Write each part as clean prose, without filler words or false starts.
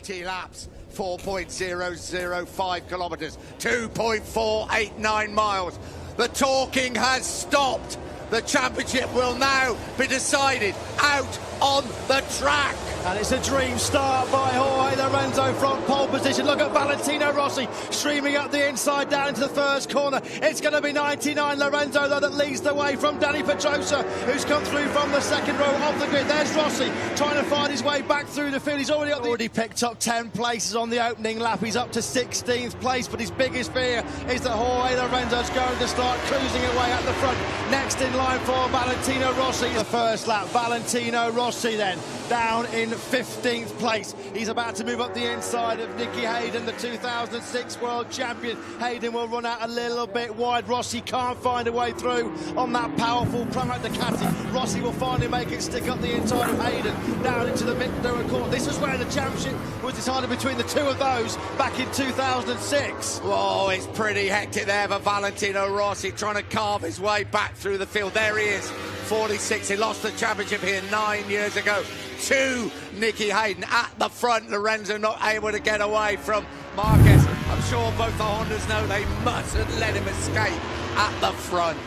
30 laps, 4.005 kilometres, 2.489 miles. The talking has stopped. The championship will now be decided out on the track. And it's a dream start by Jorge Lorenzo from pole position. Look at Valentino Rossi streaming up the inside down into the first corner. It's going to be 99 Lorenzo, though, that leads the way from Danny Pedrosa, who's come through from the second row of the grid. There's Rossi trying to find his way back through the field. He's already picked up 10 places on the opening lap. He's up to 16th place, but his biggest fear is that Jorge Lorenzo's going to start cruising away at the front. Next in line for Valentino Rossi. The first lap, Valentino Rossi then down in 15th place. He's about to move up the inside of Nicky Hayden, the 2006 world champion. Hayden will run out a little bit wide. Rossi can't find a way through on that powerful Pramac Ducati. Rossi will finally make it stick up the inside of Hayden, down into the mid-third corner. This is where the championship was decided between the two of those back in 2006. Whoa, it's pretty hectic there for Valentino Rossi, trying to carve his way back through the field. There he is, 46. He lost the championship here 9 years ago to Nicky Hayden. At the front, Lorenzo not able to get away from Marquez. I'm sure both the Hondas know they mustn't let him escape at the front.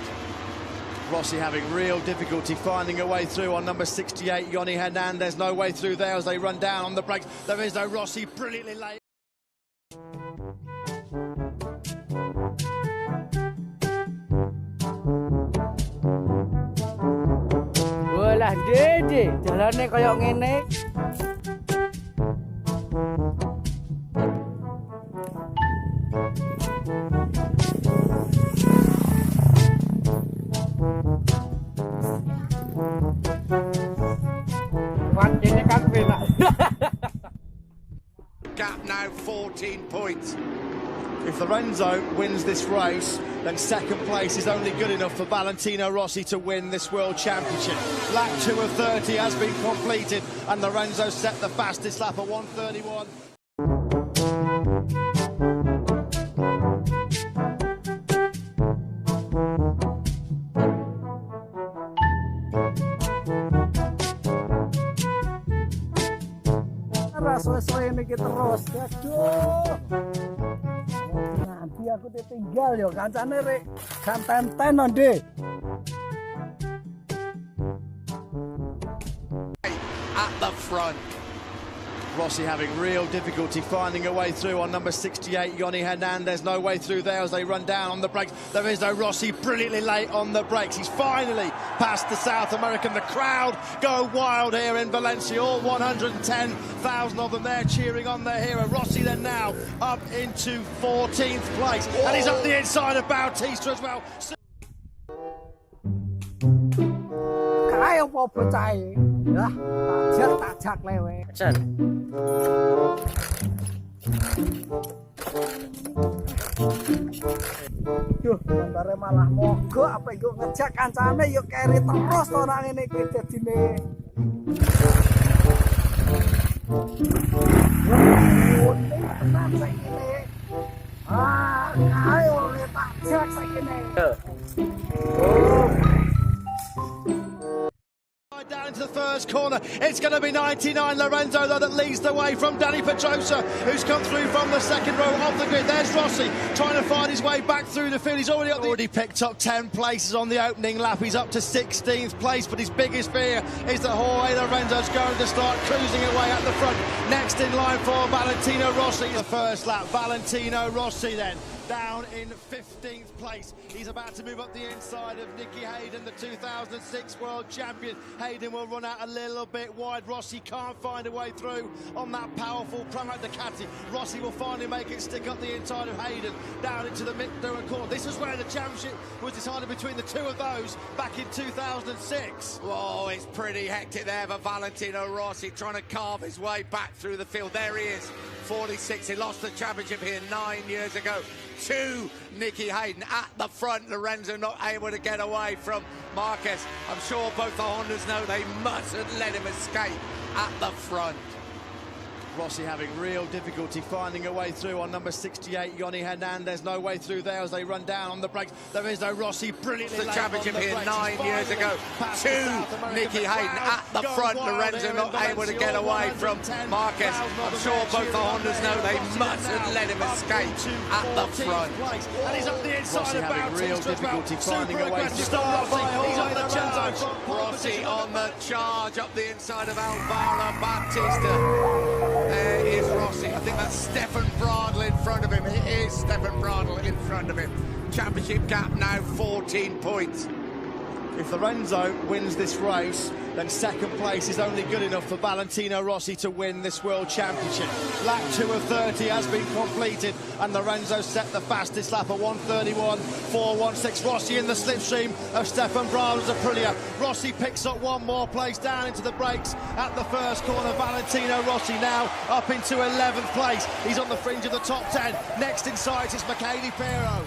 Rossi having real difficulty finding a way through on number 68, Yoni Hernandez. No way through there as they run down on the brakes. There is no Rossi, brilliantly late. Walah dede, jalannya kayak ngene. Ini kan penak. Gap now 14 points. If Lorenzo wins this race, then second place is only good enough for Valentino Rossi to win this World Championship. Lap 2 of 30 has been completed, and Lorenzo set the fastest lap at 1:31. Sesuai mikir terus, aduh. Nanti aku ditinggal yo, kancane rek kan tenten ndek. At the front. Rossi having real difficulty finding a way through on number 68, Yoni Hernandez. No way through there as they run down on the brakes. There is no Rossi, brilliantly late on the brakes. He's finally past the South American. The crowd go wild here in Valencia. All 110,000 of them there cheering on their hero. Rossi then now up into 14th place. And he's up the inside of Bautista as well. Kayak apa percaya? Lah, tajak lewe. Jan. Duh, bentarnya malah mogok apa iku ngejak kancane yuk keri terus orang ini iki dadine. Tenan saiki. Ayo tajak saiki. Down into the first corner. It's going to be 99 Lorenzo, though, that leads the way from Danny Pedrosa, who's come through from the second row of the grid. There's Rossi trying to find his way back through the field. He's already picked up 10 places on the opening lap. He's up to 16th place, but his biggest fear is that Jorge Lorenzo's going to start cruising away at the front. Next in line for Valentino Rossi. The first lap, Valentino Rossi then down in 15th place. He's about to move up the inside of Nicky Hayden, the 2006 world champion. Hayden will run out a little bit wide. Rossi can't find a way through on that powerful Pramac Ducati. Rossi will finally make it stick up the inside of Hayden, down into the mid-third corner. This is where the championship was decided between the two of those back in 2006. Whoa, it's pretty hectic there for Valentino Rossi, trying to carve his way back through the field. There he is, 46. He lost the championship here 9 years ago to Nicky Hayden. At the front, Lorenzo not able to get away from Marquez. I'm sure both the Hondas know they mustn't let him escape at the front. Rossi having real difficulty finding a way through on number 68, Yoni Hernandez. No way through there as they run down on the brakes. There is no Rossi, brilliantly the championship here 9 years ago. Nicky Hayden at the front. Lorenzo not able to get away from Marquez. I'm sure both the Hondas know they mustn't let him escape at the front. And he's up the inside Rossi of having real difficulty finding a way through. He's on the charge. Rossi on the charge up the inside of Alvaro Bautista. There is Rossi. I think that's Stefan Bradl in front of him. It is Stefan Bradl in front of him. Championship gap now 14 points. If Lorenzo wins this race, then second place is only good enough for Valentino Rossi to win this World Championship. Lap 2 of 30 has been completed, and Lorenzo set the fastest lap at 1:31.416. Rossi in the slipstream of Stefan Bradl's Aprilia. Rossi picks up one more place down into the brakes at the first corner. Valentino Rossi now up into 11th place. He's on the fringe of the top 10. Next in sight is Michele Pirro.